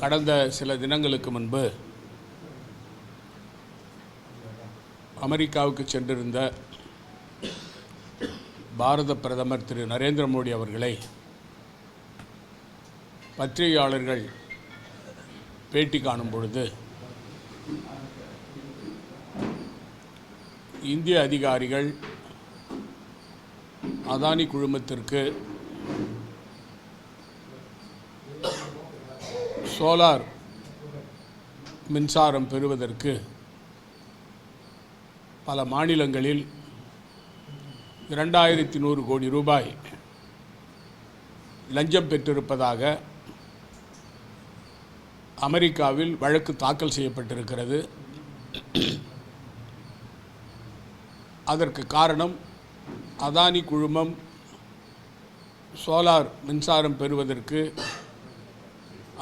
கடந்த சில தினங்களுக்கு முன்பு அமெரிக்காவுக்கு சென்றிருந்த பாரத பிரதமர் திரு நரேந்திர மோடி அவர்களை பத்திரிகையாளர்கள் பேட்டி காணும் பொழுது இந்திய அதிகாரிகள் அதானி குழுமத்திற்கு சோலார் மின்சாரம் பெறுவதற்கு பல மாநிலங்களில் 2100 கோடி ரூபாய் லஞ்சம் பெற்றிருப்பதாக அமெரிக்காவில் வழக்கு தாக்கல் செய்யப்பட்டிருக்கிறது. அதற்கு காரணம் அதானி குழுமம் சோலார் மின்சாரம் பெறுவதற்கு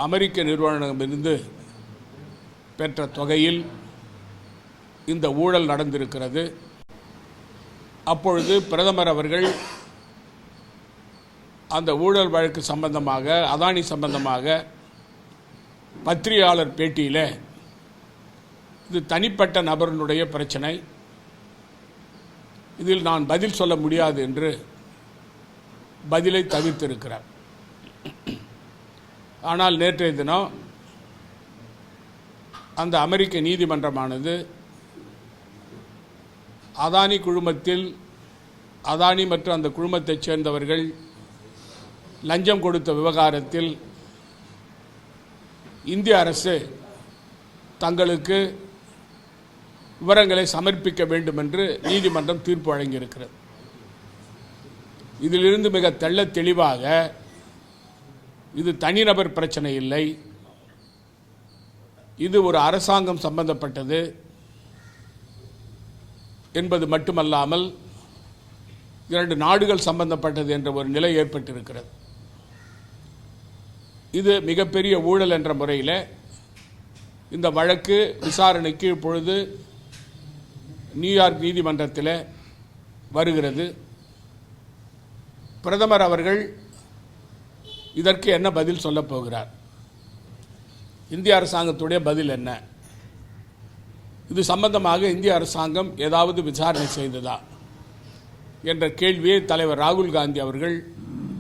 அமெரிக்க நிறுவனமிருந்து பெற்ற தொகையில் இந்த ஊழல் நடந்திருக்கிறது. அப்பொழுது பிரதமர் அவர்கள் அந்த ஊழல் வழக்கு சம்பந்தமாக அதானி சம்பந்தமாக பத்திரிகையாளர் பேட்டியில் இது தனிப்பட்ட நபர்களுடைய பிரச்சனை, இதில் நான் பதில் சொல்ல முடியாது என்று பதிலை தவிர்த்திருக்கிறார். ஆனால் நேற்றைய தினம் அந்த அமெரிக்க நீதிமன்றமானது அதானி குழுமத்தில் அதானி மற்றும் அந்த குழுமத்தைச் சேர்ந்தவர்கள் லஞ்சம் கொடுத்த விவகாரத்தில் இந்திய அரசு தங்களுக்கு விவரங்களை சமர்ப்பிக்க வேண்டும் என்று நீதிமன்றம் தீர்ப்பு வழங்கியிருக்கிறது. இதிலிருந்து மிக தெள்ளத் தெளிவாக இது தனிநபர் பிரச்சனை இல்லை, இது ஒரு அரசாங்கம் சம்பந்தப்பட்டது என்பது மட்டுமல்லாமல் 2 நாடுகள் சம்பந்தப்பட்டது என்ற ஒரு நிலை ஏற்பட்டிருக்கிறது. இது மிகப்பெரிய ஊழல் என்ற முறையில் இந்த வழக்கு விசாரணைக்கு இப்பொழுது நியூயார்க் நீதிமன்றத்தில் வருகிறது. பிரதமர் அவர்கள் இதற்கு என்ன பதில் சொல்லப் போகிறார்? இந்திய அரசாங்கத்துடைய பதில் என்ன? இது சம்பந்தமாக இந்திய அரசாங்கம் ஏதாவது விசாரணை செய்ததா என்ற கேள்வியை தலைவர் ராகுல் காந்தி அவர்கள்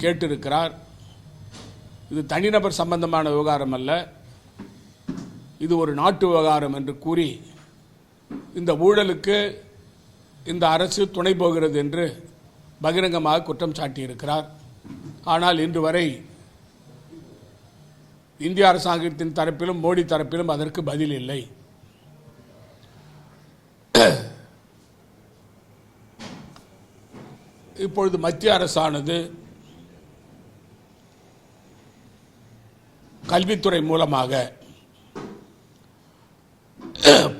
கேட்டிருக்கிறார். இது தனிநபர் சம்பந்தமான விவகாரம் அல்ல, இது ஒரு நாட்டு விவகாரம் என்று கூறி இந்த ஊழலுக்கு இந்த அரசு துணை போகிறது என்று பகிரங்கமாக குற்றம் சாட்டியிருக்கிறார். ஆனால் இன்று வரை இந்திய அரசாங்கத்தின் தரப்பிலும் மோடி தரப்பிலும் அதற்கு பதில் இல்லை. இப்பொழுது மத்திய அரசானது கல்வித்துறை மூலமாக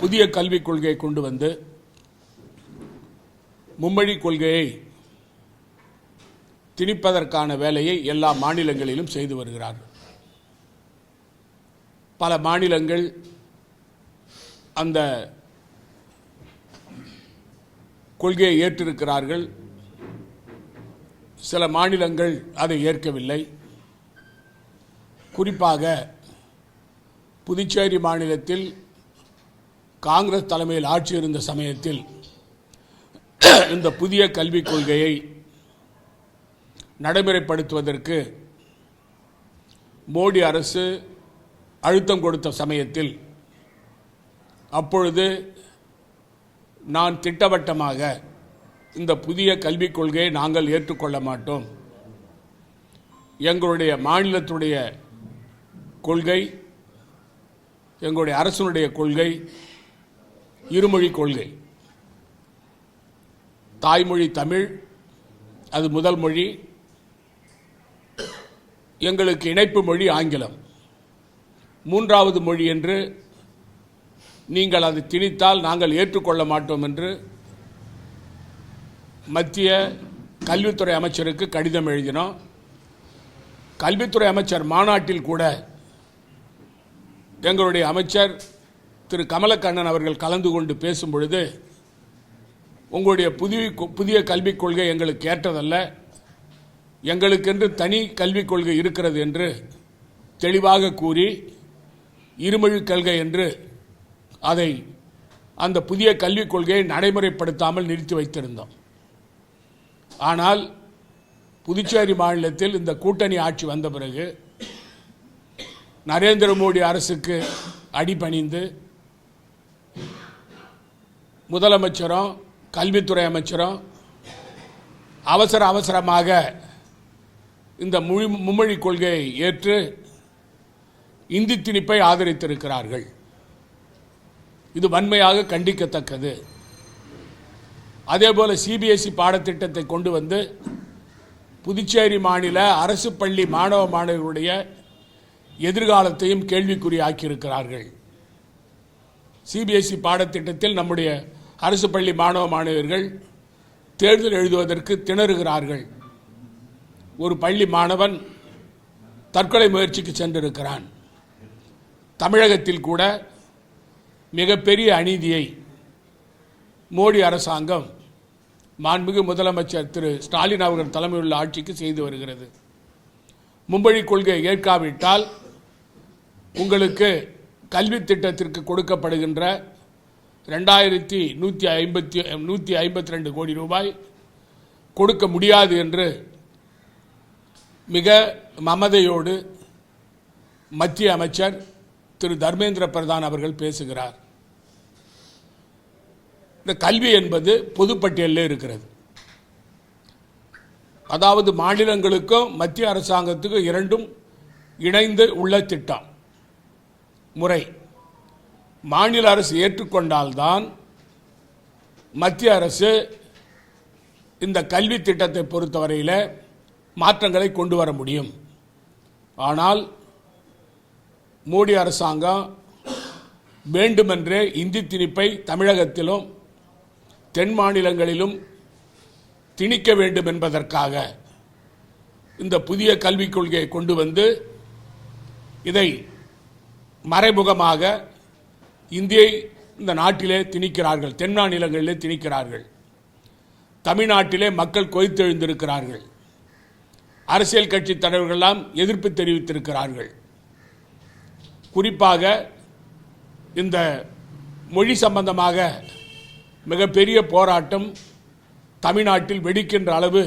புதிய கல்விக் கொள்கையை கொண்டு வந்து மும்மொழி கொள்கையை திணிப்பதற்கான வேலையை எல்லா மாநிலங்களிலும் செய்து வருகிறார்கள். பல மாநிலங்கள் அந்த கொள்கையை ஏற்றிருக்கிறார்கள், சில மாநிலங்கள் அதை ஏற்கவில்லை. குறிப்பாக புதுச்சேரி மாநிலத்தில் காங்கிரஸ் தலைமையில் ஆட்சி இருந்த சமயத்தில் இந்த புதிய கல்விக் கொள்கையை நடைமுறைப்படுத்துவதற்கு மோடி அரசு அழுத்தம் கொடுத்த சமயத்தில் அப்பொழுது நான் திட்டவட்டமாக இந்த புதிய கல்விக் கொள்கையை நாங்கள் ஏற்றுக்கொள்ள மாட்டோம், எங்களுடைய மாநிலத்துடைய கொள்கை, எங்களுடைய அரசினுடைய கொள்கை இருமொழி கொள்கை, தாய்மொழி தமிழ், அது முதல் மொழி, எங்களுக்கு இணைப்பு மொழி ஆங்கிலம், 3வது மொழி என்று நீங்கள் அதை திணித்தால் நாங்கள் ஏற்றுக்கொள்ள மாட்டோம் என்று மத்திய கல்வித்துறை அமைச்சருக்கு கடிதம் எழுதினோம். கல்வித்துறை அமைச்சர் மாநாட்டில் கூட எங்களுடைய அமைச்சர் திரு கமலக்கண்ணன் அவர்கள் கலந்து கொண்டு பேசும் பொழுது உங்களுடைய புதிய கல்விக் கொள்கை எங்களுக்கு ஏற்றதல்ல, எங்களுக்கென்று தனி கல்விக் கொள்கை இருக்கிறது என்று தெளிவாக கூறி இருமொழிக் கொள்கை என்று அதை அந்த புதிய கல்விக் கொள்கையை நடைமுறைப்படுத்தாமல் நிறுத்தி வைத்திருந்தோம். ஆனால் புதுச்சேரி மாநிலத்தில் இந்த கூட்டணி ஆட்சி வந்த பிறகு நரேந்திர மோடி அரசுக்கு அடிபணிந்து முதலமைச்சரும் கல்வித்துறை அமைச்சரும் அவசரமாக இந்த மும்மொழி கொள்கையை ஏற்று இந்தி திணிப்பை ஆதரித்திருக்கிறார்கள். இது வன்மையாக கண்டிக்கத்தக்கது. அதேபோல சிபிஎஸ்இ பாடத்திட்டத்தை கொண்டு வந்து புதுச்சேரி மாநில அரசு பள்ளி மாணவ மாணவிகளுடைய எதிர்காலத்தையும் கேள்விக்குறியாக்கியிருக்கிறார்கள். சிபிஎஸ்இ பாடத்திட்டத்தில் நம்முடைய அரசு பள்ளி மாணவ மாணவியர்கள் தேர்தல் எழுதுவதற்கு திணறுகிறார்கள். ஒரு பள்ளி மாணவன் தற்கொலை முயற்சிக்கு சென்றிருக்கிறான். தமிழகத்தில் கூட மிகப்பெரிய அநீதியை மோடி அரசாங்கம் மாண்புமிகு முதலமைச்சர் திரு ஸ்டாலின் அவர்கள் தலைமையுள்ள ஆட்சிக்கு செய்து வருகிறது. மும்மொழி கொள்கையை ஏற்காவிட்டால் உங்களுக்கு கல்வி திட்டத்திற்கு கொடுக்கப்படுகின்ற 2152 கோடி ரூபாய் கொடுக்க முடியாது என்று மிக மமதையோடு மத்திய அமைச்சர் திரு தர்மேந்திர பிரதான் அவர்கள் பேசுகிறார். இந்த கல்வி என்பது பொதுப்பட்டியலில் இருக்கிறது. அதாவது மாநிலங்களுக்கும் மத்திய அரசாங்கத்துக்கும் இரண்டும் இணைந்து உள்ள திட்டம் முறை. மாநில அரசு ஏற்றுக்கொண்டால்தான் மத்திய அரசு இந்த கல்வி திட்டத்தை பொறுத்தவரையில் மாற்றங்களை கொண்டு வர முடியும். ஆனால் மோடி அரசாங்கம் வேண்டுமென்றே இந்தி திணிப்பை தமிழகத்திலும் தென் மாநிலங்களிலும் திணிக்க வேண்டும் என்பதற்காக இந்த புதிய கல்விக் கொள்கையை கொண்டு வந்து இதை மறைமுகமாக இந்தியை இந்த நாட்டிலே திணிக்கிறார்கள், தென் மாநிலங்களிலே திணிக்கிறார்கள். தமிழ்நாட்டிலே மக்கள் கொதித்தெழுந்திருக்கிறார்கள். அரசியல் கட்சி தலைவர்களெல்லாம் எதிர்ப்பு தெரிவித்திருக்கிறார்கள். குறிப்பாக இந்த மொழி சம்பந்தமாக மிகப்பெரிய போராட்டம் தமிழ்நாட்டில் வெடிக்கின்ற அளவு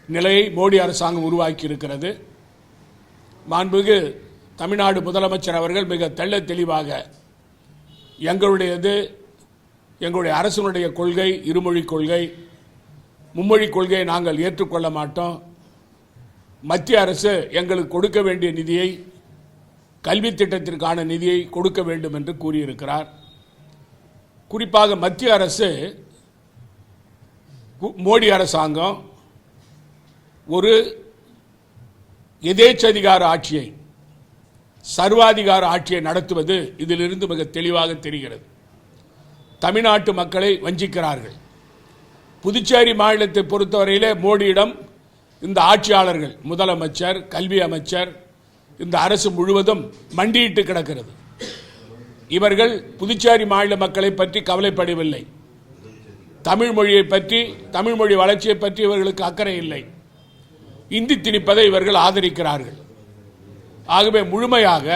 நிலையை மோடி அரசாங்கம் உருவாக்கி இருக்கிறது. மாண்புமிகு தமிழ்நாடு முதலமைச்சர் அவர்கள் மிக தெள்ள தெளிவாக எங்களுடைய அரசினுடைய கொள்கை இருமொழிக் கொள்கை, மும்மொழிக் கொள்கையை நாங்கள் ஏற்றுக்கொள்ள மாட்டோம். மத்திய அரசு எங்களுக்கு கொடுக்க வேண்டிய நிதியை, கல்வி திட்டத்திற்கான நிதியை கொடுக்க வேண்டும் என்று கூறியிருக்கிறார். குறிப்பாக மத்திய அரசு, மோடி அரசாங்கம் ஒரு எதேச்சதிகார ஆட்சியை, சர்வாதிகார ஆட்சியை நடத்துவது இதிலிருந்து மிக தெளிவாக தெரிகிறது. தமிழ்நாட்டு மக்களை வஞ்சிக்கிறார்கள். புதுச்சேரி மாநிலத்தை பொறுத்தவரையிலே மோடியிடம் இந்த ஆட்சியாளர்கள், முதலமைச்சர், கல்வி அமைச்சர், இந்த அரசு முழுவதும் மண்டியிட்டு கிடக்கிறது. இவர்கள் புதுச்சேரி மாநில மக்களை பற்றி கவலைப்படவில்லை. தமிழ் மொழியை பற்றி, தமிழ் மொழி வளர்ச்சியை பற்றி இவர்களுக்கு அக்கறை இல்லை. இந்தி திணிப்பதை இவர்கள் ஆதரிக்கிறார்கள். ஆகவே முழுமையாக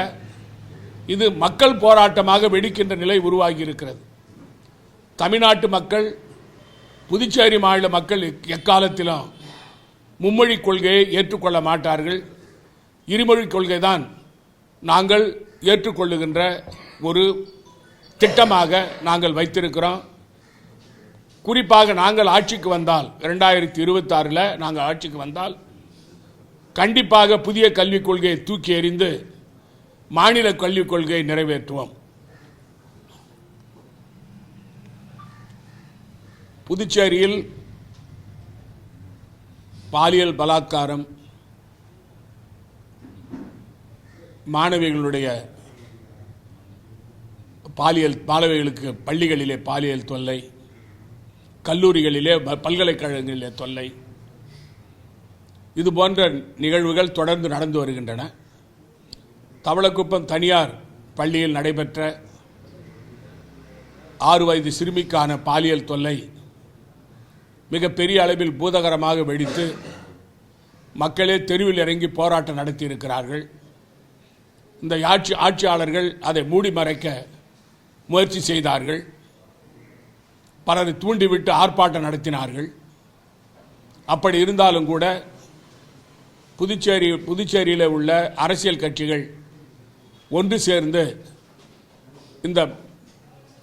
இது மக்கள் போராட்டமாக வெடிக்கின்ற நிலை உருவாகி இருக்கிறது. தமிழ்நாட்டு மக்கள், புதுச்சேரி மாநில மக்கள் எக்காலத்திலும் மும்மொழிக் கொள்கையை ஏற்றுக்கொள்ள மாட்டார்கள். இருமொழிக் கொள்கை தான் நாங்கள் ஏற்றுக்கொள்ளுகின்ற ஒரு திட்டமாக நாங்கள் வைத்திருக்கிறோம். குறிப்பாக நாங்கள் ஆட்சிக்கு வந்தால் 2026 நாங்கள் ஆட்சிக்கு வந்தால் கண்டிப்பாக புதிய கல்விக் கொள்கையை தூக்கி எறிந்து மாநில கல்விக் கொள்கையை நிறைவேற்றுவோம். புதுச்சேரியில் பாலியல் பலாத்காரம், மாணவிகளுடைய மாணவிகளுக்கு பள்ளிகளிலே பாலியல் தொல்லை, கல்லூரிகளிலே பல்கலைக்கழகங்களிலே தொல்லை, இது போன்ற நிகழ்வுகள் தொடர்ந்து நடந்து வருகின்றன. தவளக்குப்பம் தனியார் பள்ளியில் நடைபெற்ற 6 வயது சிறுமிக்கான பாலியல் தொல்லை மிகப்பெரிய அளவில் பூதகரமாக வெடித்து மக்களே தெருவில் இறங்கி போராட்டம் நடத்தியிருக்கிறார்கள். இந்த ஆட்சியாளர்கள் அதை மூடி மறைக்க முயற்சி செய்தார்கள். பலரை தூண்டிவிட்டு ஆர்ப்பாட்டம் நடத்தினார்கள். அப்படி இருந்தாலும் கூட புதுச்சேரியில் உள்ள அரசியல் கட்சிகள் ஒன்று சேர்ந்து இந்த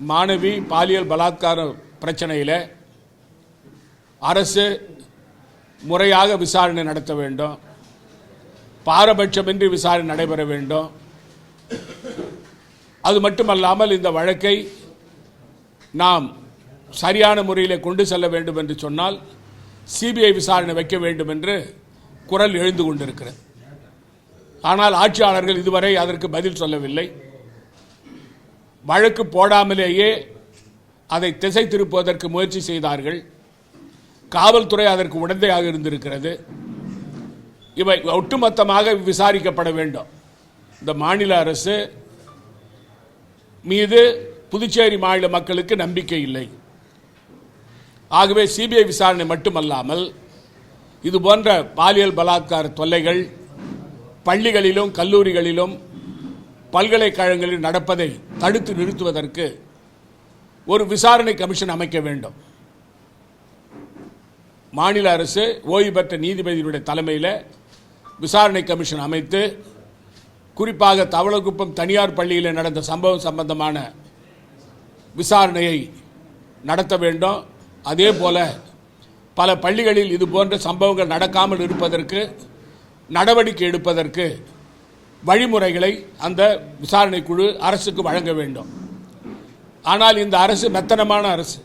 மாணவி பாலியல் பலாத்கார பிரச்சனையில் அரசு முறையாக விசாரணை நடத்த வேண்டும், பாரபட்சமின்றி விசாரணை நடைபெற வேண்டும். அது மட்டுமல்லாமல் இந்த வழக்கை நாம் சரியான முறையில் கொண்டு செல்ல வேண்டும் என்று சொன்னால் சிபிஐ விசாரணை வைக்க வேண்டும் என்று குரல் எழுந்து கொண்டிருக்கிறது. ஆனால் ஆட்சியாளர்கள் இதுவரை அதற்கு பதில் சொல்லவில்லை. வழக்கு போடாமலேயே அதை திசை திருப்புவதற்கு முயற்சி செய்தார்கள். காவல்துறை அதற்கு உடந்தையாக இருந்திருக்கிறது. இவை ஒட்டுமொத்தமாக விசாரிக்கப்பட வேண்டும். இந்த மாநில அரசு மீது புதுச்சேரி மாநில மக்களுக்கு நம்பிக்கை இல்லை. ஆகவே சிபிஐ விசாரணை மட்டுமல்லாமல் இது போன்ற பாலியல் பலாத்கார தொல்லைகள் பள்ளிகளிலும் கல்லூரிகளிலும் பல்கலைக்கழகங்களில் நடப்பதை தடுத்து நிறுத்துவதற்கு ஒரு விசாரணை கமிஷன் அமைக்க வேண்டும். மாநில அரசு ஓய்வு பெற்ற நீதிபதியினுடைய தலைமையில் விசாரணை கமிஷன் அமைத்து குறிப்பாக தவளக்குப்பம் தனியார் பள்ளியில் நடந்த சம்பவம் சம்பந்தமான விசாரணையை நடத்த வேண்டும். அதே போல பல பள்ளிகளில் இது போன்ற சம்பவங்கள் நடக்காமல் இருப்பதற்கு நடவடிக்கை எடுப்பதற்கு வழிமுறைகளை அந்த விசாரணை குழு அரசுக்கு வழங்க வேண்டும். ஆனால் இந்த அரசு மெத்தனமான அரசு,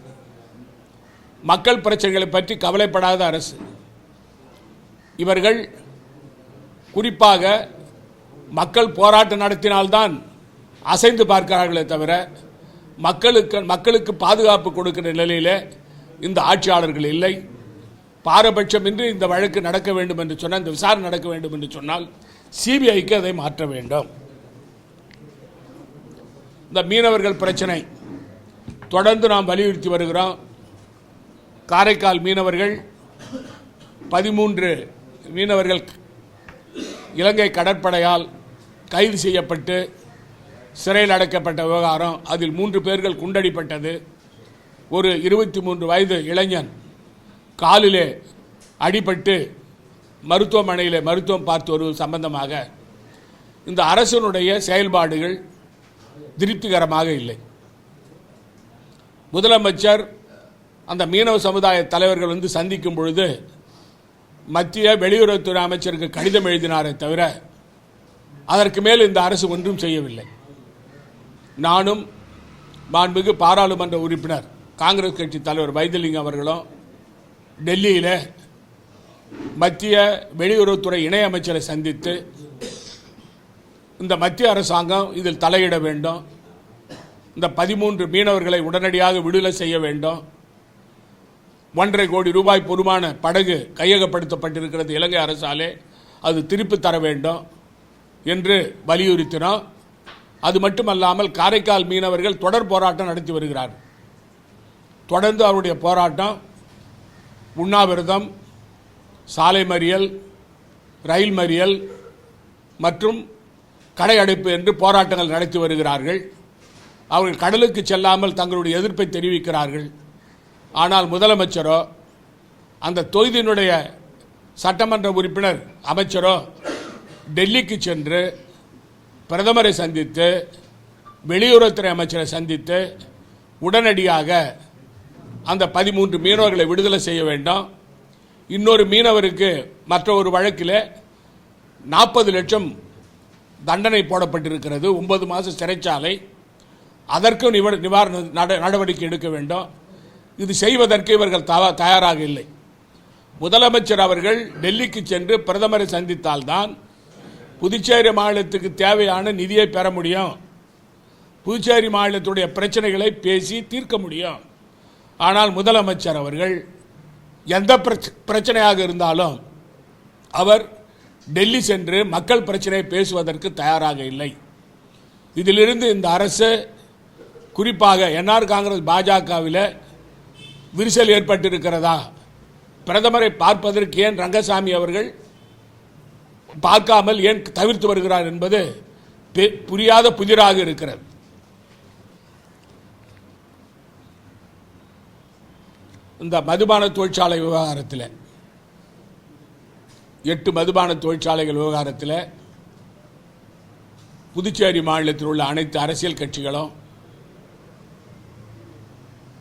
மக்கள் பிரச்சனைகளை பற்றி கவலைப்படாத அரசு. இவர்கள் குறிப்பாக மக்கள் போராட்டம் நடத்தினால்தான் அசைந்து பார்க்கிறார்களே தவிர மக்களுக்கு பாதுகாப்பு கொடுக்கிற நிலையில் இந்த ஆட்சியாளர்கள் இல்லை. பாரபட்சமின்றி இந்த வழக்கு நடக்க வேண்டும் என்று சொன்னால், இந்த விசாரணை நடக்க வேண்டும் என்று சொன்னால் சிபிஐக்கு அதை மாற்ற வேண்டும். இந்த மீனவர்கள் பிரச்சனை தொடர்ந்து நாம் வலியுறுத்தி வருகிறோம். காரைக்கால் மீனவர்கள் 13 மீனவர்கள் இலங்கை கடற்படையால் கைது செய்யப்பட்டு சிறையில் அடைக்கப்பட்ட விவகாரம். அதில் 3 பேர்கள் குண்டடிப்பட்டது. ஒரு 23 வயது இளைஞன் காலிலே அடிபட்டு மருத்துவமனையில் மருத்துவம் பார்த்து வருவது சம்பந்தமாக இந்த அரசினுடைய செயல்பாடுகள் திருப்திகரமாக இல்லை. முதலமைச்சர் அந்த மீனவ சமுதாய தலைவர்கள் வந்து சந்திக்கும் பொழுது மத்திய வெளியுறவுத்துறை அமைச்சருக்கு கடிதம் எழுதினாரே தவிர அதற்கு மேல் இந்த அரசு ஒன்றும் செய்யவில்லை. நானும் மாண்புமிகு பாராளுமன்ற உறுப்பினர் காங்கிரஸ் கட்சி தலைவர் வைத்திலிங்கம் அவர்களும் டெல்லியில் மத்திய வெளியுறவுத்துறை இணையமைச்சரை சந்தித்து இந்த மத்திய அரசாங்கம் இதில் தலையிட வேண்டும், இந்த 13 மீனவர்களை உடனடியாக விடுதலை செய்ய வேண்டும், 1.5 கோடி ரூபாய் பொறுமான படகு கையகப்படுத்தப்பட்டிருக்கிறது இலங்கை அரசாலே, அது திருப்பி தர வேண்டும் என்று வலியுறுத்தினோம். அது மட்டுமல்லாமல் காரைக்கால் மீனவர்கள் தொடர் போராட்டம் நடத்தி வருகிறார்கள். தொடர்ந்து அவருடைய போராட்டம் உண்ணாவிரதம், சாலை மறியல், ரயில் மறியல் மற்றும் கடை அடைப்பு என்று போராட்டங்கள் நடத்தி வருகிறார்கள். அவர்கள் கடலுக்கு செல்லாமல் தங்களுடைய எதிர்ப்பை தெரிவிக்கிறார்கள். ஆனால் முதலமைச்சரோ அந்த தொகுதியினுடைய சட்டமன்ற உறுப்பினர் அமைச்சரோ டெல்லிக்கு சென்று பிரதமரை சந்தித்து வெளியுறவுத்துறை அமைச்சரை சந்தித்து உடனடியாக அந்த 13 மீனவர்களை விடுதலை செய்ய வேண்டும். இன்னொரு மீனவருக்கு மற்ற ஒரு வழக்கில் 40 லட்சம் தண்டனை போடப்பட்டிருக்கிறது, 9 மாத சிறைச்சாலை. அதற்கும் நிவாரண நடவடிக்கை எடுக்க வேண்டும். இது செய்வதற்கு இவர்கள் தயாராக இல்லை. முதலமைச்சர் அவர்கள் டெல்லிக்கு சென்று பிரதமரை சந்தித்தால்தான் புதுச்சேரி மாநிலத்துக்கு தேவையான நிதியை பெற முடியும், புதுச்சேரி மாநிலத்துடைய பிரச்சனைகளை பேசி தீர்க்க முடியும். ஆனால் முதலமைச்சர் அவர்கள் எந்த பிரச்சனையாக இருந்தாலும் அவர் டெல்லி சென்று மக்கள் பிரச்சனையை பேசுவதற்கு தயாராக இல்லை. இதிலிருந்து இந்த அரசு குறிப்பாக என்ஆர் காங்கிரஸ் பாஜகவில் விரிசல் ஏற்பட்டிருக்கிறதா, பிரதமரை பார்ப்பதற்கு ஏன் ரங்கசாமி அவர்கள் பார்க்காமல் ஏன் தவிர்த்து வருகிறார் என்பது புரியாத புதிராக இருக்கிறது. இந்த மதுபான தொழிற்சாலை விவகாரத்தில் 8 மதுபான தொழிற்சாலைகள் விவகாரத்தில் புதுச்சேரி மாநிலத்தில் உள்ள அனைத்து அரசியல் கட்சிகளும்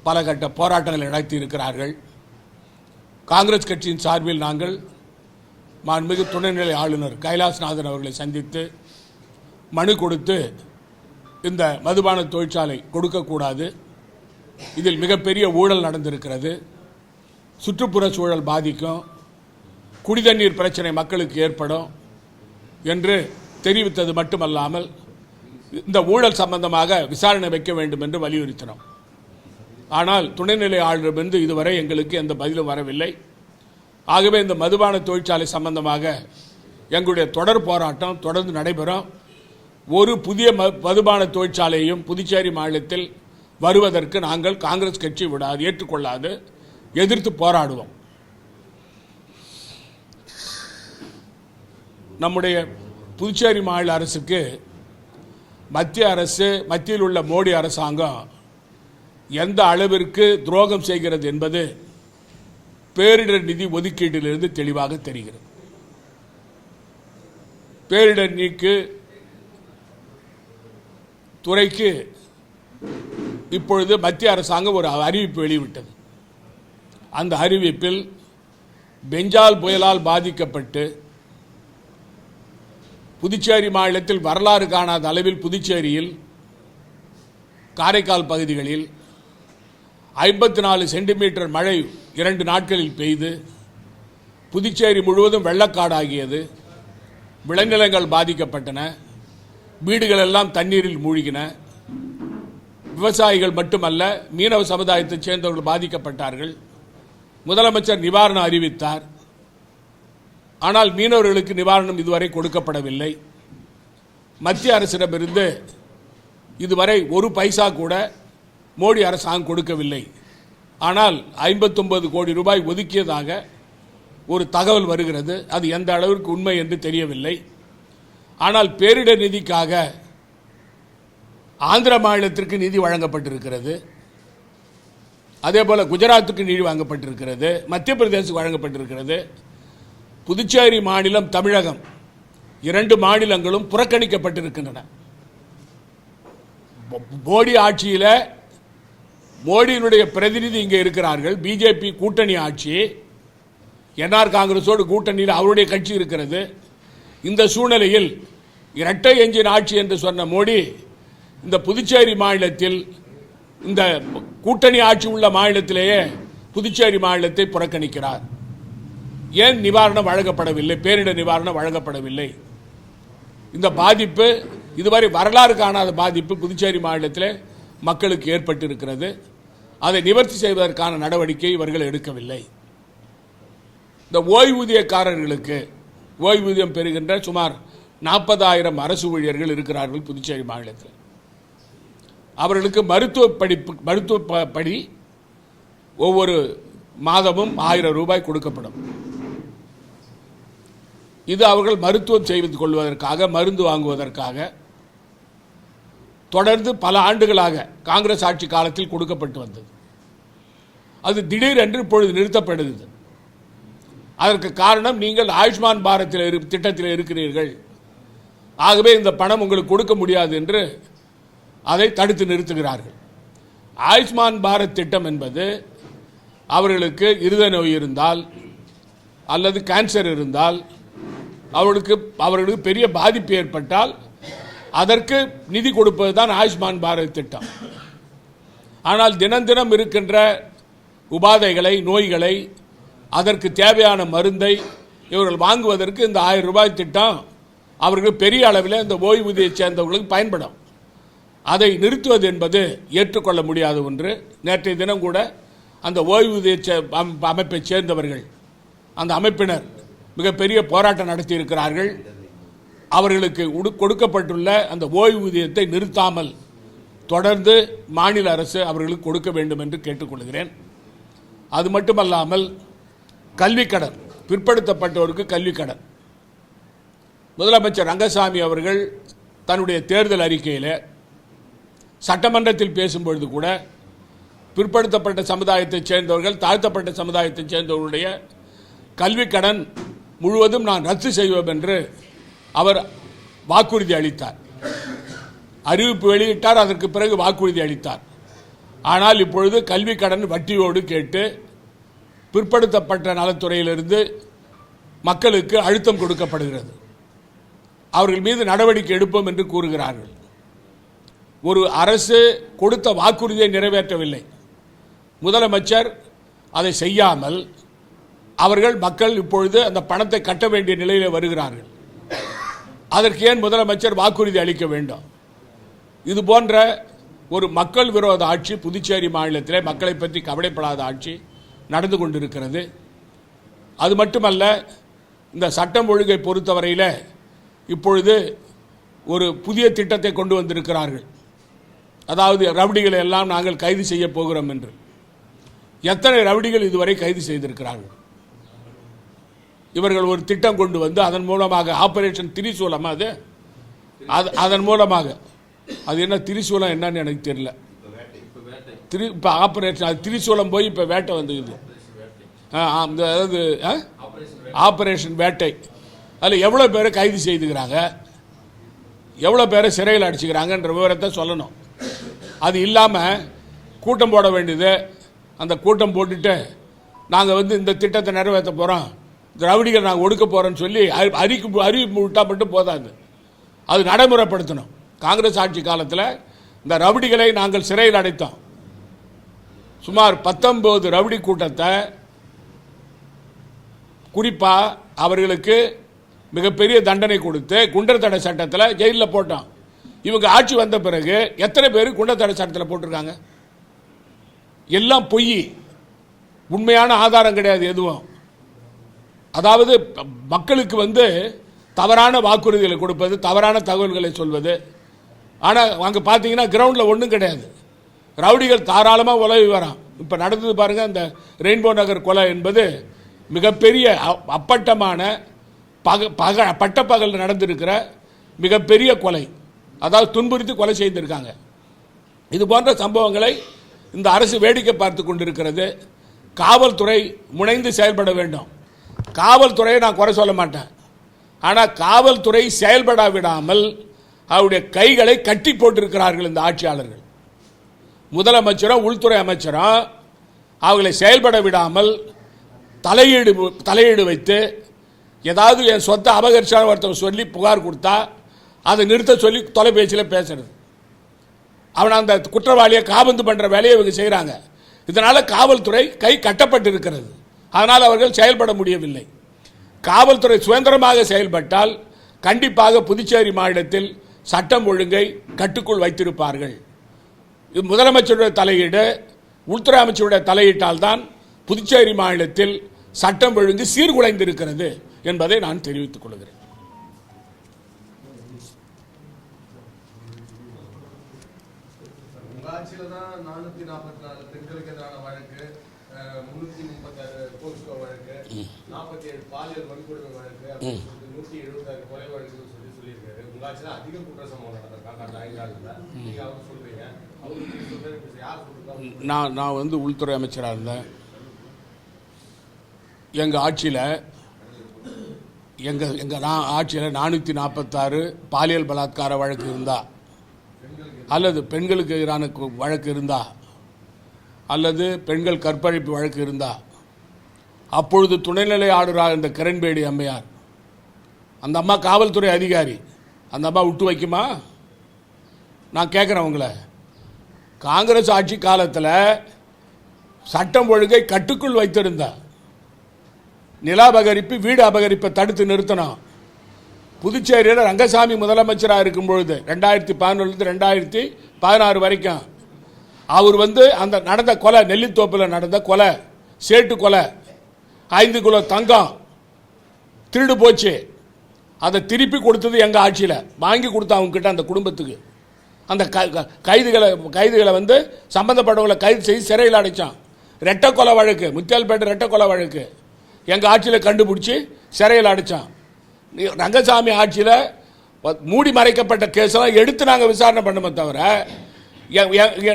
பல கட்ட போராட்டங்கள் நடத்தி இருக்கிறார்கள். காங்கிரஸ் கட்சியின் சார்பில் நாங்கள் மாண்புமிகு துணைநிலை ஆளுநர் கைலாஷ்நாதன் அவர்களை சந்தித்து மனு கொடுத்து இந்த மதுபான தொழிற்சாலை கொடுக்கக்கூடாது, இதில் மிகப்பெரிய ஊழல் நடந்திருக்கிறது, சுற்றுப்புற சூழல் பாதிக்கும், குடிதண்ணீர் பிரச்சனை மக்களுக்கு ஏற்படும் என்று தெரிவித்தது மட்டுமல்லாமல் இந்த ஊழல் சம்பந்தமாக விசாரணை வைக்க வேண்டும் என்று வலியுறுத்தினோம். ஆனால் துணைநிலை ஆளுநரிடமிருந்து இதுவரை எங்களுக்கு எந்த பதிலும் வரவில்லை. ஆகவே இந்த மதுபான தொழிற்சாலை சம்பந்தமாக எங்களுடைய தொடர் போராட்டம் தொடர்ந்து நடைபெறும். ஒரு புதிய மதுபான தொழிற்சாலையும் புதுச்சேரி மாநிலத்தில் வருவதற்கு நாங்கள் காங்கிரஸ் கட்சி ஏற்றுக்கொள்ளாது, எதிர்த்து போராடுவோம். நம்முடைய புதுச்சேரி மாநில அரசுக்கு மத்தியில் உள்ள மோடி அரசாங்கம் எந்த அளவிற்கு துரோகம் செய்கிறது என்பது பேரிடர் நிதி ஒதுக்கீட்டிலிருந்து தெளிவாக தெரிகிறது. பேரிடர் நீக்கு துறைக்கு இப்பொழுது மத்திய அரசாங்கம் ஒரு அறிவிப்பு வெளியிட்டது. அந்த அறிவிப்பில் பெஞ்சால் புயலால் பாதிக்கப்பட்டு புதுச்சேரி மாநிலத்தில் வரலாறு காணாத அளவில் புதுச்சேரியில் காரைக்கால் பகுதிகளில் 54 சென்டிமீட்டர் மழை 2 நாட்களில் பெய்து புதுச்சேரி முழுவதும் வெள்ளக்காடாகியது, விளைநிலங்கள் பாதிக்கப்பட்டன, வீடுகள் எல்லாம் தண்ணீரில் மூழ்கின, விவசாயிகள் மட்டுமல்ல மீனவ சமுதாயத்தைச் சேர்ந்தவர்கள் பாதிக்கப்பட்டார்கள். முதலமைச்சர் நிவாரணம் அறிவித்தார். ஆனால் மீனவர்களுக்கு நிவாரணம் இதுவரை கொடுக்கப்படவில்லை. மத்திய அரசிடமிருந்து இதுவரை ஒரு பைசா கூட மோடி அரசாங்கம் கொடுக்கவில்லை. ஆனால் 59 கோடி ரூபாய் ஒதுக்கியதாக ஒரு தகவல் வருகிறது. அது எந்த அளவிற்கு உண்மை என்று தெரியவில்லை. ஆனால் பேரிடர் நிதிக்காக ஆந்திர மாநிலத்திற்கு நிதி வழங்கப்பட்டிருக்கிறது, அதேபோல குஜராத்துக்கு நிதி வழங்கப்பட்டிருக்கிறது, மத்திய பிரதேசத்துக்கு வழங்கப்பட்டிருக்கிறது. புதுச்சேரி மாநிலம், தமிழகம் 2 மாநிலங்களும் புறக்கணிக்கப்பட்டிருக்கின்றன. மோடி ஆட்சியில் மோடியினுடைய பிரதிநிதி இங்கே இருக்கிறார்கள். பிஜேபி கூட்டணி ஆட்சி, என்ஆர் காங்கிரஸோடு கூட்டணியில் அவருடைய கட்சி இருக்கிறது. இந்த சூழ்நிலையில் இரட்டை எஞ்சின் ஆட்சி என்று சொன்ன மோடி இந்த புதுச்சேரி மாநிலத்தில், இந்த கூட்டணி ஆட்சி உள்ள மாநிலத்திலேயே புதுச்சேரி மாநிலத்தை புறக்கணிக்கிறார். ஏன் நிவாரணம் வழங்கப்படவில்லை? பேரிடர் நிவாரணம் வழங்கப்படவில்லை. இந்த பாதிப்பு இதுவரை வரலாறு காணாத பாதிப்பு புதுச்சேரி மாநிலத்தில் மக்களுக்கு ஏற்பட்டிருக்கிறது. அதை நிவர்த்தி செய்வதற்கான நடவடிக்கை இவர்கள் எடுக்கவில்லை. இந்த ஓய்வூதியக்காரர்களுக்கு ஓய்வூதியம் பெறுகின்ற சுமார் 40,000 அரசு ஊழியர்கள் இருக்கிறார்கள் புதுச்சேரி மாநிலத்தில். அவர்களுக்கு மருத்துவ படி ஒவ்வொரு மாதமும் 1000 ரூபாய் கொடுக்கப்படும். இது அவர்கள் மருத்துவம் செய்து கொள்வதற்காக, மருந்து வாங்குவதற்காக தொடர்ந்து பல ஆண்டுகளாக காங்கிரஸ் ஆட்சி காலத்தில் கொடுக்கப்பட்டு வந்தது. அது திடீரென்று இப்பொழுது நிறுத்தப்படுகிறது. அதற்கு காரணம், நீங்கள் ஆயுஷ்மான் பாரத் திட்டத்தில் இருக்கிறீர்கள், ஆகவே இந்த பணம் உங்களுக்கு கொடுக்க முடியாது என்று அதை தடுத்து நிறுத்துகிறார்கள். ஆயுஷ்மான் பாரத் திட்டம் என்பது அவர்களுக்கு இருதய நோய் இருந்தால் அல்லது கேன்சர் இருந்தால், அவர்களுக்கு பெரிய பாதிப்பு ஏற்பட்டால் அதற்கு நிதி கொடுப்பது தான் ஆயுஷ்மான் பாரத் திட்டம். ஆனால் தினம் தினம் இருக்கின்ற உபாதைகளை, நோய்களை, அதற்கு தேவையான மருந்தை இவர்கள் வாங்குவதற்கு இந்த 1000 ரூபாய் திட்டம் அவர்கள் பெரிய அளவில் இந்த ஓய்வூதியை சேர்ந்தவர்களுக்கு பயன்படும். அதை நிறுத்துவது என்பது ஏற்றுக்கொள்ள முடியாத ஒன்று. நேற்றைய தினம் கூட அந்த ஓய்வூதிய அமைப்பைச் சேர்ந்தவர்கள், அந்த அமைப்பினர் மிகப்பெரிய போராட்டம் நடத்தியிருக்கிறார்கள். அவர்களுக்கு கொடுக்கப்பட்டுள்ள அந்த ஓய்வூதியத்தை நிறுத்தாமல் தொடர்ந்து மாநில அரசு அவர்களுக்கு கொடுக்க வேண்டும் என்று கேட்டுக்கொள்கிறேன். அது மட்டுமல்லாமல் கல்விக்கடன், பிற்படுத்தப்பட்டவருக்கு கல்விக்கடன், முதலமைச்சர் ரங்கசாமி அவர்கள் தன்னுடைய தேர்தல் அறிக்கையில் சட்டமன்றத்தில் பேசும்பொழுது கூட பிற்படுத்தப்பட்ட சமுதாயத்தைச் சேர்ந்தவர்கள், தாழ்த்தப்பட்ட சமுதாயத்தைச் சேர்ந்தவர்களுடைய கல்வி கடன் முழுவதும் நான் ரத்து செய்வோம் என்று அவர் வாக்குறுதி அளித்தார். அறிவிப்பு வெளியிட்டார், அதற்கு பிறகு வாக்குறுதி அளித்தார். ஆனால் இப்பொழுது கல்வி கடன் வட்டியோடு கேட்டு பிற்படுத்தப்பட்ட நலத்துறையிலிருந்து மக்களுக்கு அழுத்தம் கொடுக்கப்படுகிறது. அவர்கள் மீது நடவடிக்கை எடுப்போம் என்று கூறுகிறார்கள். ஒரு அரசு கொடுத்த வாக்குறுதியை நிறைவேற்றவில்லை. முதலமைச்சர் அதை செய்யாமல் அவர்கள் மக்கள் இப்பொழுது அந்த பணத்தை கட்ட வேண்டிய நிலையில் வருகிறார்கள். அதற்கு ஏன் முதலமைச்சர் வாக்குறுதி அளிக்க வேண்டும்? இது போன்ற ஒரு மக்கள் விரோத ஆட்சி புதுச்சேரி மாநிலத்திலே மக்களை பற்றி கவலைப்படாத ஆட்சி நடந்து கொண்டிருக்கிறது. அது மட்டுமல்ல, இந்த சட்டம் ஒழுங்கை பொறுத்தவரையில் இப்பொழுது ஒரு புதிய திட்டத்தை கொண்டு வந்திருக்கிறார்கள். அதாவது ரவுடிகளை எல்லாம் நாங்கள் கைது செய்ய போகிறோம் என்று. எத்தனை ரவுடிகள் இதுவரை கைது செய்திருக்கிறார்கள்? இவர்கள் ஒரு திட்டம் கொண்டு வந்து அதன் மூலமாக ஆபரேஷன் திரிசூலம், அது அதன் மூலமாக அது என்ன திரிசூலம் என்னன்னு எனக்கு தெரியல. இப்போ ஆபரேஷன் அது திரிசூலம் போய் இப்போ வேட்டை வந்துக்குது. அதாவது ஆபரேஷன் வேட்டை. அதில் எவ்வளோ பேரை கைது செய்துக்கிறாங்க, எவ்வளோ பேரை சிறையில் அடிச்சுக்கிறாங்கன்ற விவரத்தை சொல்லணும். அது இல்லாமல் கூட்டம் போட வேண்டியது. அந்த கூட்டம் போட்டுட்டு நாங்கள் இந்த திட்டத்தை நிறைவேற்ற போகிறோம், திராவிடிகள் நாங்கள் ஒடுக்க போகிறோன்னு சொல்லி அறிவிப்பு விட்டால் மட்டும் போதாது, அது நடைமுறைப்படுத்தணும். காங்கிரஸ் ஆட்சி காலத்தில் இந்த ரவுடிகளை நாங்கள் சிறையில் அடைத்தோம். சுமார் 19 ரவுடி கூட்டத்தை குறிப்பாக அவர்களுக்கு மிகப்பெரிய தண்டனை கொடுத்து குண்டர் தடை சட்டத்தில் ஜெயிலில் போட்டோம். இவங்க ஆட்சி வந்த பிறகு எத்தனை பேர் குண்டர் தடை சட்டத்தில் போட்டிருக்காங்க? எல்லாம் பொய், உண்மையான ஆதாரம் கிடையாது எதுவும். அதாவது மக்களுக்கு தவறான வாக்குறுதிகளை கொடுப்பது, தவறான தகவல்களை சொல்வது. ஆனால் அங்கே பார்த்தீங்கன்னா கிரவுண்டில் ஒன்றும் கிடையாது. ரவுடிகள் தாராளமாக உலகி வரான். இப்போ நடந்தது பாருங்கள், அந்த ரெயின்போ நகர் கொலை என்பது மிகப்பெரிய அப்பட்டமான பட்டப்பகல் நடந்திருக்கிற மிகப்பெரிய கொலை. அதாவது துன்புறுத்தி கொலை செய்திருக்காங்க. இது போன்ற சம்பவங்களை இந்த அரசு வேடிக்கை பார்த்து கொண்டிருக்கிறது. காவல்துறை முனைந்து செயல்பட வேண்டும். காவல்துறையை நான் குறை சொல்ல மாட்டேன். ஆனால் காவல்துறை செயல்பட விடாமல் அவருடைய கைகளை கட்டி போட்டிருக்கிறார்கள் இந்த ஆட்சியாளர்கள். முதலமைச்சரும் உள்துறை அமைச்சரும் அவர்களை செயல்பட விடாமல் தலையீடு வைத்து ஏதாவது என் சொத்தை அபகரிச்சான ஒருத்தர் சொல்லி புகார் கொடுத்தா அதை நிறுத்த சொல்லி தொலைபேசியில் பேசுறது. அவனை அந்த குற்றவாளியை காபந்து பண்ணுற வேலையை இவங்க செய்கிறாங்க. இதனால் காவல்துறை கை கட்டப்பட்டிருக்கிறது. அதனால் அவர்கள் செயல்பட முடியவில்லை. காவல்துறை சுதந்திரமாக செயல்பட்டால் கண்டிப்பாக புதுச்சேரி மாநிலத்தில் சட்டம் ஒழுங்கை கட்டுக்குள் வைத்திருப்பார்கள். இது முதலமைச்சருடைய தலையீடு, உள்துறை அமைச்சருடைய தலையீட்டால் தான் புதுச்சேரி மாநிலத்தில் சட்டம் ஒழுங்கு சீர்குலைந்திருக்கிறது என்பதை நான் தெரிவித்துக் கொள்கிறேன். ஆட்சியில் தான் 444 பெண்களுக்கு எதிரான வழக்கு, 336 போஸ்கோ வழக்கு, 47 பாலியல் வன்கொடுமை வழக்கு, 176 கொலை வழக்கு சொல்லியிருக்காரு. உங்க ஆட்சியில் அதிக குற்ற சம்பவம் நடந்திருக்காங்க 5 ஆண்டுல. நீங்க அவங்க சொல்றீங்க, அவங்க யார் சொல்றாங்க? நான் உள்துறை அமைச்சராக இருந்தேன். எங்கள் ஆட்சியில் நான் ஆட்சியில் 446 பாலியல் பலாத்கார வழக்கு இருந்தா, அல்லது பெண்களுக்கு எதிரான வழக்கு இருந்தா, அல்லது பெண்கள் கற்பழிப்பு வழக்கு இருந்தா, அப்பொழுது துணைநிலை ஆளுநராக இருந்த கிரண்பேடி அம்மையார், அந்த அம்மா காவல்துறை அதிகாரி, அந்த அம்மா விட்டு வைக்குமா? நான் கேட்குறேன் உங்களை. காங்கிரஸ் ஆட்சி காலத்தில் சட்டம் ஒழுங்கை கட்டுக்குள் வைத்திருந்தா, நில அபகரிப்பு, வீடு அபகரிப்பை தடுத்து நிறுத்தணும். புதுச்சேரியில் ரங்கசாமி முதலமைச்சராக இருக்கும் பொழுது 2011 2016 வரைக்கும் அவர் அந்த நடந்த கொலை, நெல்லித்தோப்பில் நடந்த கொலை, சேட்டு கொலை, 5 கிலோ தங்கம் திருடு போச்சு. அதை திருப்பி கொடுத்தது எங்கள் ஆட்சியில். வாங்கி கொடுத்தா அவங்ககிட்ட அந்த குடும்பத்துக்கு. அந்த கைதுகளை சம்பந்தப்பட்டவங்களை கைது செய்து சிறையில் அடைச்சான். ரெட்டை கொலை வழக்கு, முத்தியால்பேட்டை ரெட்டை கொலை வழக்கு எங்கள் ஆட்சியில் கண்டுபிடிச்சி சிறையில் அடைச்சான். ரங்கசாமி ஆட்சியில் மூடி மறைக்கப்பட்ட கேஸெல்லாம் எடுத்து நாங்கள் விசாரணை பண்ணுமே தவிர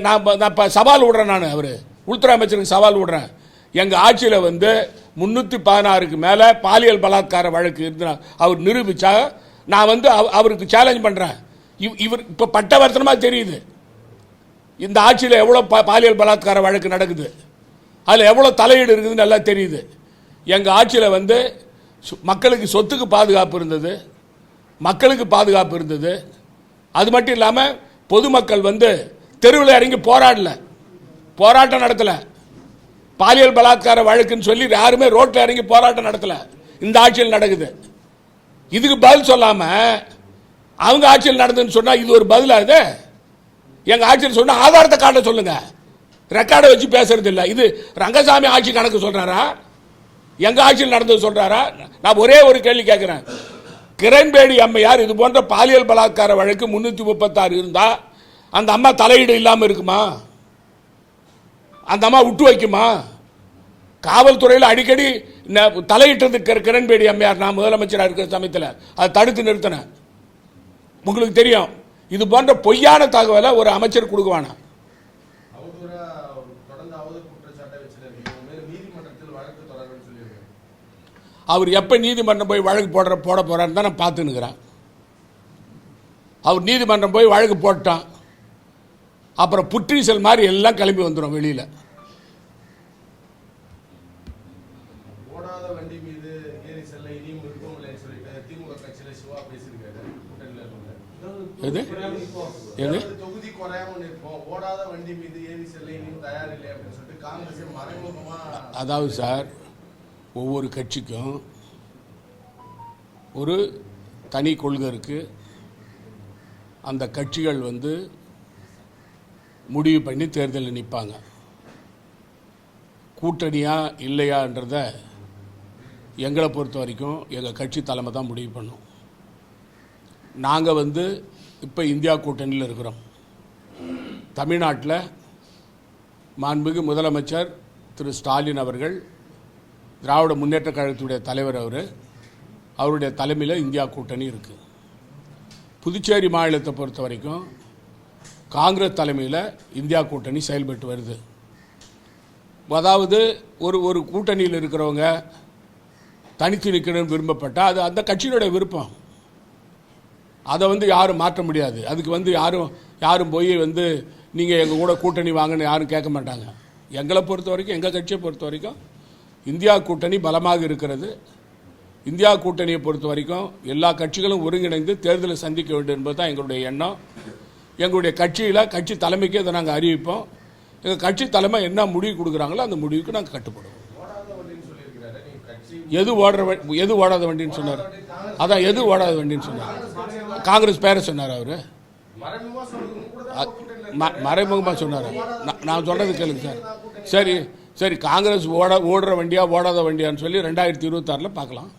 நான் இப்போ சவால் விடுறேன். நான் அவர் உள்துறை அமைச்சருக்கு சவால் விடுறேன். எங்கள் ஆட்சியில் 316க்கு மேலே பாலியல் பலாத்கார வழக்கு இருந்து அவர் நிரூபித்தா நான் அவருக்கு சேலஞ்ச் பண்ணுறேன். இவர் இப்போ பட்டவர்த்தனமாக தெரியுது இந்த ஆட்சியில் எவ்வளோ பாலியல் பலாத்கார வழக்கு நடக்குது, அதில் எவ்வளோ தலையீடு இருக்குதுன்னு நல்லா தெரியுது. எங்கள் ஆட்சியில் மக்களுக்கு சொத்துக்கு பாதுகாப்பு இருந்தது, மக்களுக்கு பாதுகாப்பு இருந்தது. அது மட்டும் இல்லாமல் பொதுமக்கள் தெருவில் இறங்கி போராட்டம் நடத்தலை. பாலியல் பலாத்கார வழக்குன்னு சொல்லி யாருமே ரோட்டில் இறங்கி போராட்டம் நடத்தலை. இந்த ஆட்சியில் நடக்குது. இதுக்கு பதில் சொல்லாமல் அவங்க ஆட்சியில் நடந்ததுன்னு சொன்னால் இது ஒரு பதிலாக? எங்கள் ஆட்சியில் சொன்னால் ஆதாரத்தை காட்ட சொல்லுங்க, ரெக்கார்டை வச்சு பேசுறது இல்லை. இது ரங்கசாமி ஆட்சி கணக்கு சொல்றாரா, எங்க ஆட்சியில் நடந்தது சொல்றாரா? நான் ஒரே ஒரு கேள்வி கேட்கிறேன். கிரண்பேடி அம்மையார் இது போன்ற பாலியல் பலாத்கார வழக்கு 336 இருந்தா அந்த அம்மா தலையீடு இல்லாமல் இருக்குமா? அந்த அம்மா விட்டு வைக்குமா? காவல்துறையில் அடிக்கடி தலையிட்டது கிரண்பேடி அம்மையார். நான் முதலமைச்சராக இருக்கிற சமயத்தில் அதை தடுத்து நிறுத்தினேன். உங்களுக்கு தெரியும். இது போன்ற பொய்யான தகவலை ஒரு அமைச்சர் கொடுக்குவானா? அவர் எப்போ நீதிமன்றம் போய் வழக்கு போட போறான்னு தான் நான் பார்த்துன்னுக்கிறேன். அவர் நீதிமன்றம் போய் வழக்கு போட்டான், அப்புறம் புற்றீசல் மாதிரி எல்லாம் கிளம்பி வந்துடும் வெளியில். அதாவது சார், ஒவ்வொரு கட்சிக்கும் ஒரு தனி கொள்கை இருக்கு. அந்த கட்சிகள் முடிவு பண்ணி தேர்தலில் நிற்பாங்க. கூட்டணியா இல்லையான்றத எங்களை பொறுத்த வரைக்கும் எங்கள் கட்சி தலைமை தான் முடிவு பண்ணும். நாங்கள் இப்போ இந்தியா கூட்டணியில் இருக்கிறோம். தமிழ்நாட்டில் மாண்புமிகு முதலமைச்சர் திரு ஸ்டாலின் அவர்கள், திராவிட முன்னேற்ற கழகத்துடைய தலைவர் அவருடைய தலைமையில் இந்தியா கூட்டணி இருக்குது. புதுச்சேரி மாநிலத்தை பொறுத்த வரைக்கும் காங்கிரஸ் தலைமையில் இந்தியா கூட்டணி செயல்பட்டு வருது. அதாவது ஒரு கூட்டணியில் இருக்கிறவங்க தனித்து நிற்கணும்னு விரும்பப்பட்டால் அது அந்த கட்சியினுடைய விருப்பம். அதை யாரும் மாற்ற முடியாது. அதுக்கு யாரும் போய் நீங்கள் எங்கள் கூட கூட்டணி வாங்கன்னு யாரும் கேட்க மாட்டாங்க. எங்களை பொறுத்த வரைக்கும், எங்கள் கட்சியை பொறுத்த வரைக்கும் இந்தியா கூட்டணி பலமாக இருக்கிறது. இந்தியா கூட்டணியை பொறுத்த வரைக்கும் எல்லா கட்சிகளும் ஒருங்கிணைந்து தேர்தலை சந்திக்க வேண்டும் என்பது தான் எங்களுடைய எண்ணம். எங்களுடைய கட்சி தலைமைக்கு இதை நாங்கள் அறிவிப்போம். எங்கள் கட்சி தலைமை என்ன முடிவு கொடுக்குறாங்களோ அந்த முடிவுக்கு நாங்கள் கட்டுப்படுவோம். எது ஓடாத வண்டின்னு சொன்னார்? அதான் எது ஓடாத வண்டின்னு சொன்னார்? காங்கிரஸ் பேரை சொன்னார். அவர் மறைமுகமாக சொன்னார். நான் சொல்றது கேளுங்க சார். சரி, காங்கிரஸ் ஓடுற வண்டியா ஓடாத வண்டியான்னு சொல்லி 2026 பார்க்கலாம்.